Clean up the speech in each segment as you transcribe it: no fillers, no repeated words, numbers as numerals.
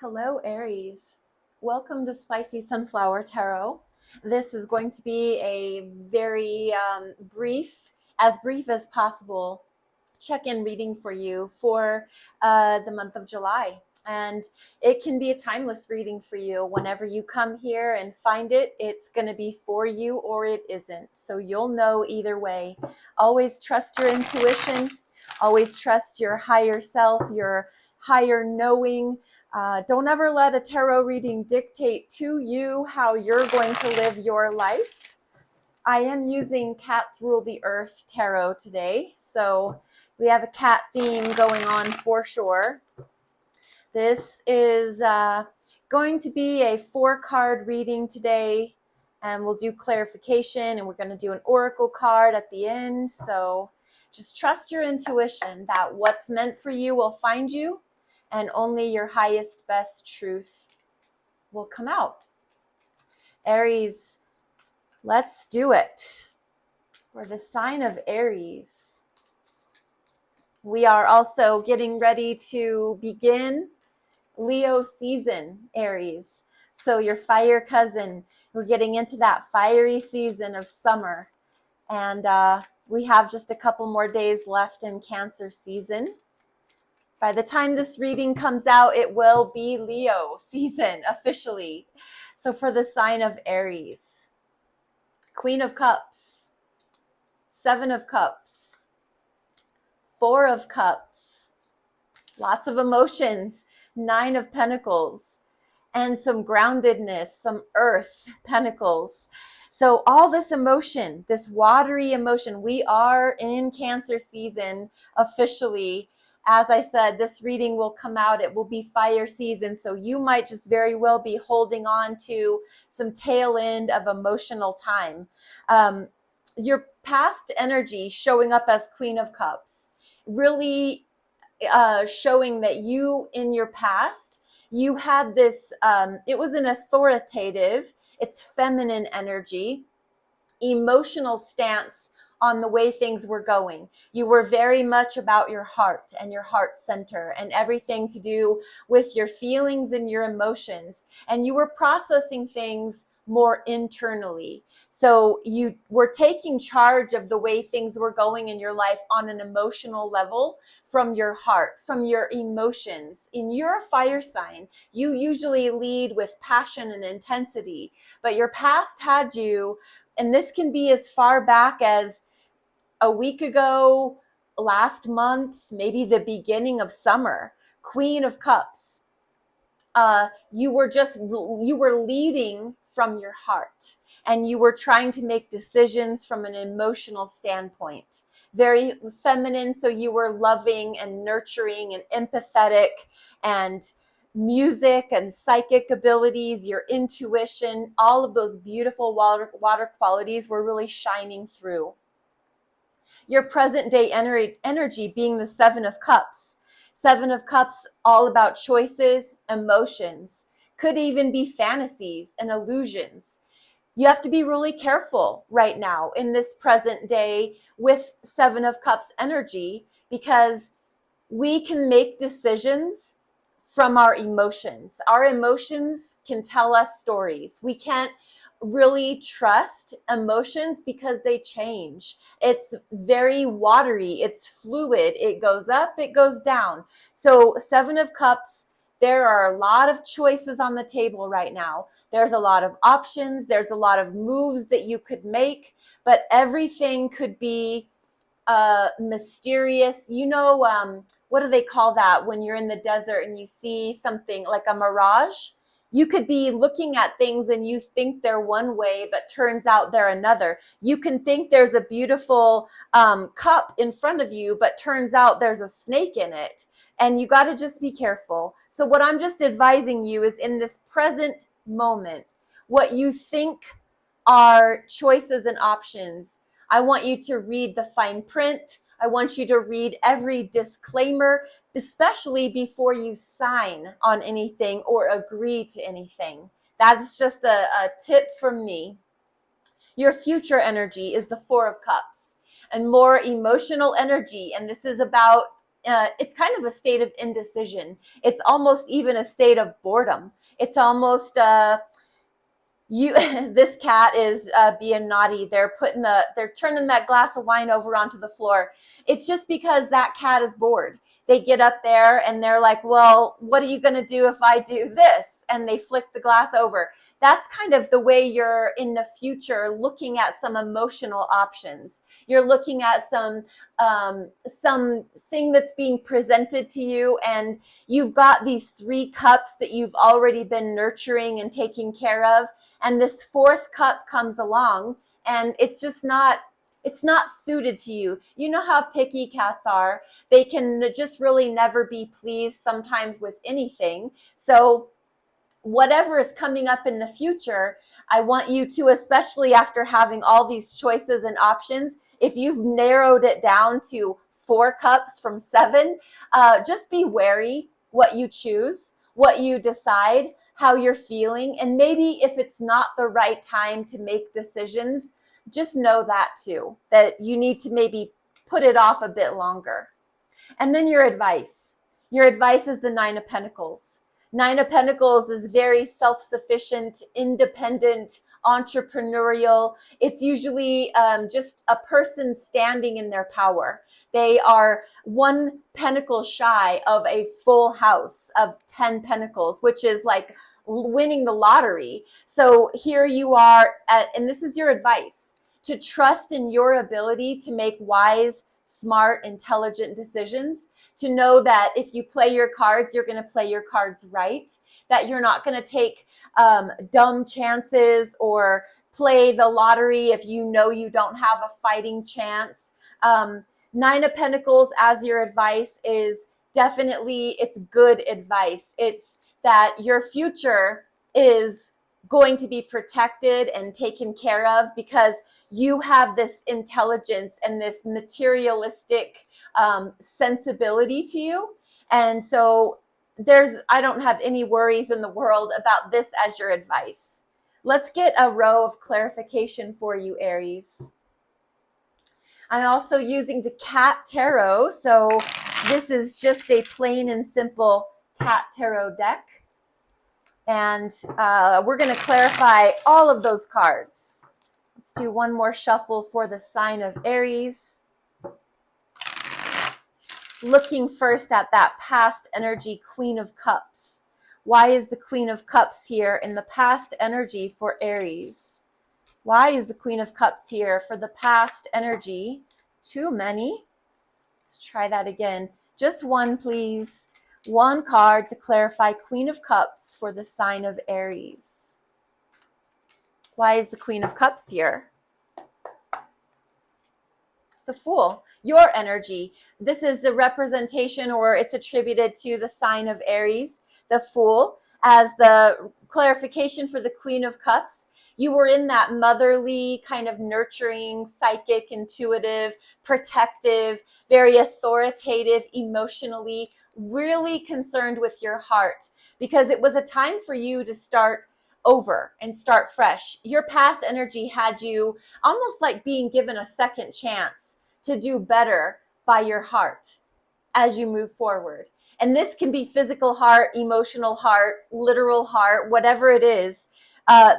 Hello, Aries. Welcome to Spicy Sunflower Tarot. This is going to be a very brief as possible, check-in reading for you for the month of July. And it can be a timeless reading for you. Whenever you come here and find it, it's going to be for you or it isn't. So you'll know either way. Always trust your intuition. Always trust your higher self, your higher knowing. Don't ever let a tarot reading dictate to you how you're going to live your life. I am using Cats Rule the Earth Tarot today, so we have a cat theme going on for sure. This is going to be a 4-card reading today, and we'll do clarification, and we're going to do an oracle card at the end. So just trust your intuition that what's meant for you will find you, and only your highest, best truth will come out. Aries, let's do it. For the sign of Aries, we are also getting ready to begin Leo season, Aries. So your fire cousin, we're getting into that fiery season of summer. And we have just a couple more days left in Cancer season. By the time this reading comes out, it will be Leo season officially. So for the sign of Aries, Queen of Cups, 7 of Cups, 4 of Cups, lots of emotions, 9 of Pentacles, and some groundedness, some Earth, Pentacles. So all this emotion, this watery emotion, we are in Cancer season officially. As I said, this reading will come out. It will be fire season. So you might just very well be holding on to some tail end of emotional time. Your past energy showing up as Queen of Cups, really showing that you in your past, you had this, it was an authoritative, it's feminine energy, emotional stance on the way things were going. You were very much about your heart and your heart center and everything to do with your feelings and your emotions. And you were processing things more internally. So you were taking charge of the way things were going in your life on an emotional level from your heart, from your emotions. In your fire sign, you usually lead with passion and intensity, but your past had you, and this can be as far back as a week ago, last month, maybe the beginning of summer, Queen of Cups. You were leading from your heart, and you were trying to make decisions from an emotional standpoint. Very feminine, so you were loving and nurturing and empathetic, and music and psychic abilities, your intuition, all of those beautiful water qualities were really shining through. Your present day energy being the 7 of Cups. 7 of Cups, all about choices, emotions, could even be fantasies and illusions. You have to be really careful right now in this present day with 7 of Cups energy, because we can make decisions from our emotions. Our emotions can tell us stories. We can't really trust emotions because they change. It's very watery, it's fluid, it goes up, it goes down. So 7 of Cups, there are a lot of choices on the table right now. There's a lot of options, there's a lot of moves that you could make, but everything could be mysterious. What do they call that when you're in the desert and you see something like a mirage? You could be looking at things and you think they're one way, but turns out they're another. You can think there's a beautiful cup in front of you, but turns out there's a snake in it. And you got to just be careful. So what I'm just advising you is, in this present moment, what you think are choices and options, I want you to read the fine print. I want you to read every disclaimer, especially before you sign on anything or agree to anything. That's just a tip from me. Your future energy is the 4 of Cups, and more emotional energy. And this is about it's kind of a state of indecision. It's almost even a state of boredom. It's almost you this cat is being naughty. They're turning that glass of wine over onto the floor. It's just because that cat is bored. They get up there and they're like, well, what are you going to do if I do this? And they flick the glass over. That's kind of the way you're in the future looking at some emotional options. You're looking at some thing that's being presented to you, and you've got these 3 cups that you've already been nurturing and taking care of, and this 4th cup comes along, and it's not suited to you. You know how picky cats are. They can just really never be pleased sometimes with anything. So whatever is coming up in the future, I want you to, especially after having all these choices and options, if you've narrowed it down to 4 cups from 7, just be wary what you choose, what you decide, how you're feeling. And maybe if it's not the right time to make decisions, just know that too, that you need to maybe put it off a bit longer. And then your advice. Your advice is the 9 of Pentacles. 9 of Pentacles is very self-sufficient, independent, entrepreneurial. It's usually just a person standing in their power. They are 1 pentacle shy of a full house of 10 pentacles, which is like winning the lottery. So here you are, and this is your advice, to trust in your ability to make wise, smart, intelligent decisions, to know that if you play your cards, you're going to play your cards right, that you're not going to take dumb chances or play the lottery if you know you don't have a fighting chance. 9 of Pentacles as your advice is definitely, it's good advice. It's that your future is going to be protected and taken care of because you have this intelligence and this materialistic sensibility to you. And so I don't have any worries in the world about this as your advice. Let's get a row of clarification for you, Aries. I'm also using the Cat Tarot. So this is just a plain and simple Cat Tarot deck. And we're going to clarify all of those cards. Let's do one more shuffle for the sign of Aries. Looking first at that past energy, Queen of Cups. Why is the Queen of Cups here in the past energy for Aries? Why is the Queen of Cups here for the past energy? Too many. Let's try that again. Just one, please. One card to clarify Queen of Cups for the sign of Aries. Why is the Queen of Cups here? The Fool, your energy. This is the representation, or it's attributed to the sign of Aries, the Fool, as the clarification for the Queen of Cups. You were in that motherly, kind of nurturing, psychic, intuitive, protective, very authoritative, emotionally, really concerned with your heart, because it was a time for you to start over and start fresh. Your past energy had you almost like being given a second chance to do better by your heart as you move forward. And this can be physical heart, emotional heart, literal heart, whatever it is.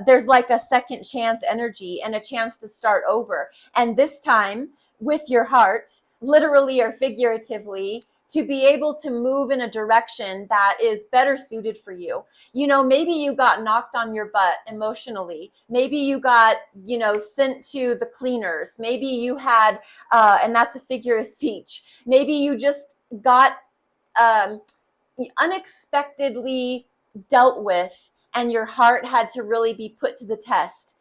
There's like a second chance energy and a chance to start over. And this time with your heart, literally or figuratively, to be able to move in a direction that is better suited for you. You know, maybe you got knocked on your butt emotionally. Maybe you got, sent to the cleaners. Maybe you had, and that's a figure of speech. Maybe you just got unexpectedly dealt with, and your heart had to really be put to the test.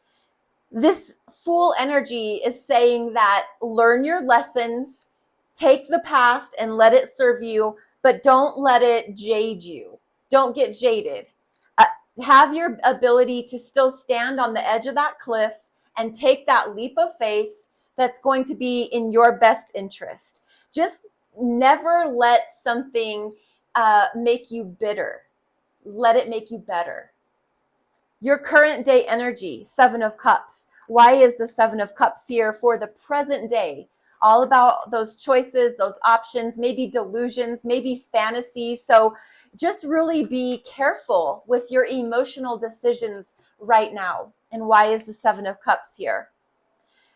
This Fool energy is saying that learn your lessons, take the past and let it serve you, but don't let it jade you. Don't get jaded. Have your ability to still stand on the edge of that cliff and take that leap of faith that's going to be in your best interest. Just never let something make you bitter. Let it make you better. Your current day energy, 7 of Cups. Why is the 7 of Cups here for the present day? all about those choices, those options, maybe delusions, maybe fantasy. So just really be careful with your emotional decisions right now. And why is the Seven of Cups here?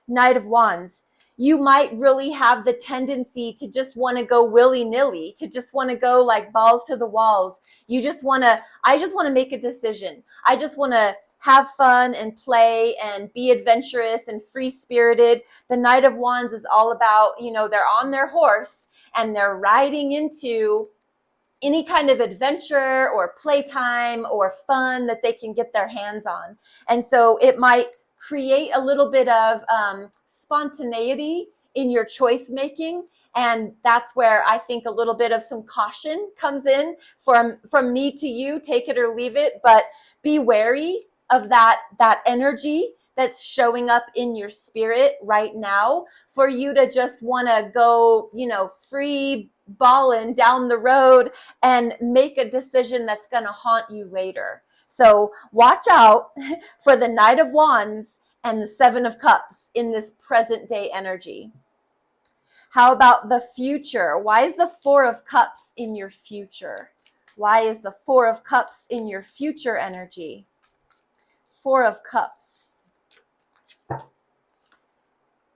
Knight of Wands. You might really have the tendency to just want to go willy-nilly, to just want to go like balls to the walls. I just want to make a decision. I just want to have fun and play and be adventurous and free-spirited. The Knight of Wands is all about, they're on their horse and they're riding into any kind of adventure or playtime or fun that they can get their hands on. And so it might create a little bit of spontaneity in your choice making. And that's where I think a little bit of some caution comes in from me to you, take it or leave it, but be wary of that energy that's showing up in your spirit right now for you to just want to go, free balling down the road and make a decision that's going to haunt you later. So watch out for the Knight of Wands and the Seven of Cups in this present day energy. How about the future? Why is the Four of Cups in your future? Why is the Four of Cups in your future energy? Four of Cups.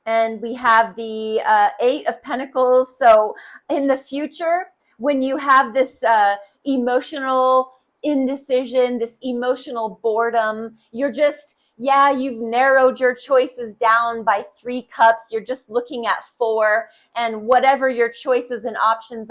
And we have the Eight of Pentacles. So in the future, when you have this emotional indecision, this emotional boredom, you're just, you've narrowed your choices down by 3 cups. You're just looking at 4, and whatever your choices and options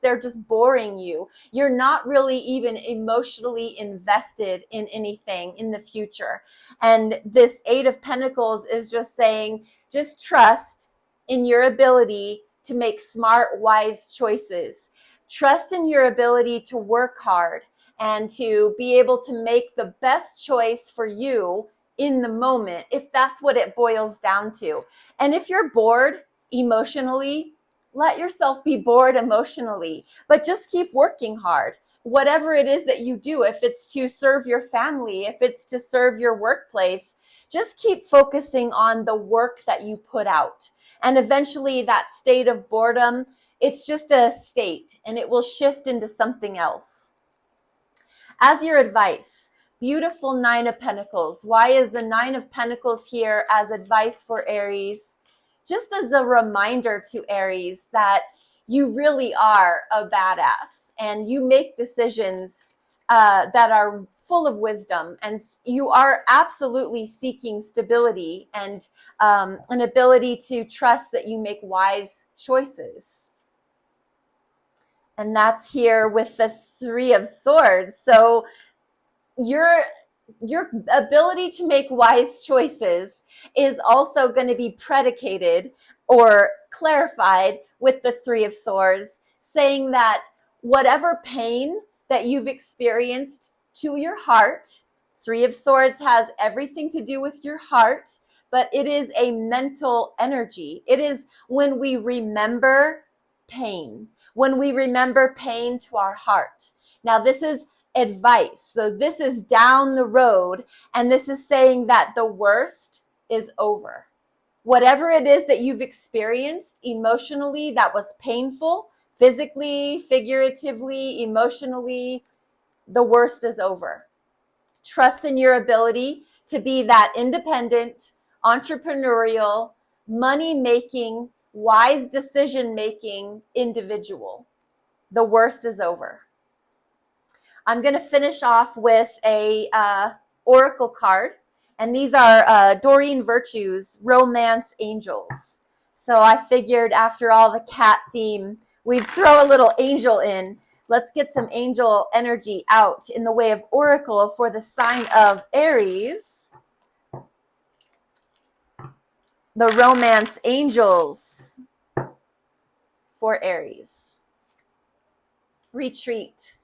they're just boring you. You're not really even emotionally invested in anything in the future. And this Eight of Pentacles is just saying, just trust in your ability to make smart, wise choices. Trust in your ability to work hard and to be able to make the best choice for you in the moment, if that's what it boils down to. And if you're bored emotionally, let yourself be bored emotionally, but just keep working hard. Whatever it is that you do, if it's to serve your family, if it's to serve your workplace, just keep focusing on the work that you put out. And eventually that state of boredom, it's just a state and it will shift into something else. As your advice, beautiful Nine of Pentacles. Why is the Nine of Pentacles here as advice for Aries? Just as a reminder to Aries that you really are a badass and you make decisions that are full of wisdom, and you are absolutely seeking stability and an ability to trust that you make wise choices. And that's here with the Three of Swords. So your ability to make wise choices is also going to be predicated or clarified with the Three of Swords, saying that whatever pain that you've experienced to your heart, Three of Swords has everything to do with your heart, but it is a mental energy. It is when we remember pain, when we remember pain to our heart. Now, this is advice. So this is down the road, and this is saying that the worst is over. Whatever it is that you've experienced emotionally that was painful, physically, figuratively, emotionally, the worst is over. Trust in your ability to be that independent, entrepreneurial, money-making, wise decision-making individual. The worst is over. I'm going to finish off with a oracle card, and these are Doreen Virtue's Romance Angels. So I figured after all the cat theme, we'd throw a little angel in. Let's get some angel energy out in the way of oracle for the sign of Aries. The Romance Angels for Aries. Retreat.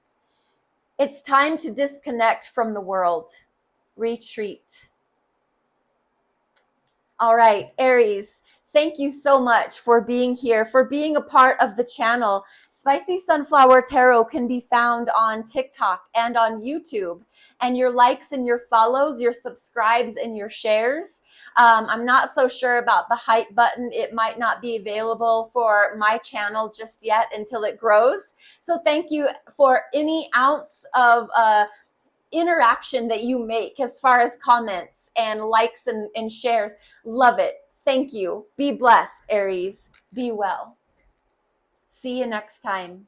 It's time to disconnect from the world. Retreat. All right, Aries, thank you so much for being here, for being a part of the channel. Spicy Sunflower Tarot can be found on TikTok and on YouTube. And your likes and your follows, your subscribes and your shares I'm not so sure about the hype button. It might not be available for my channel just yet until it grows. So thank you for any ounce of interaction that you make as far as comments and likes and shares. Love it. Thank you. Be blessed, Aries. Be well. See you next time.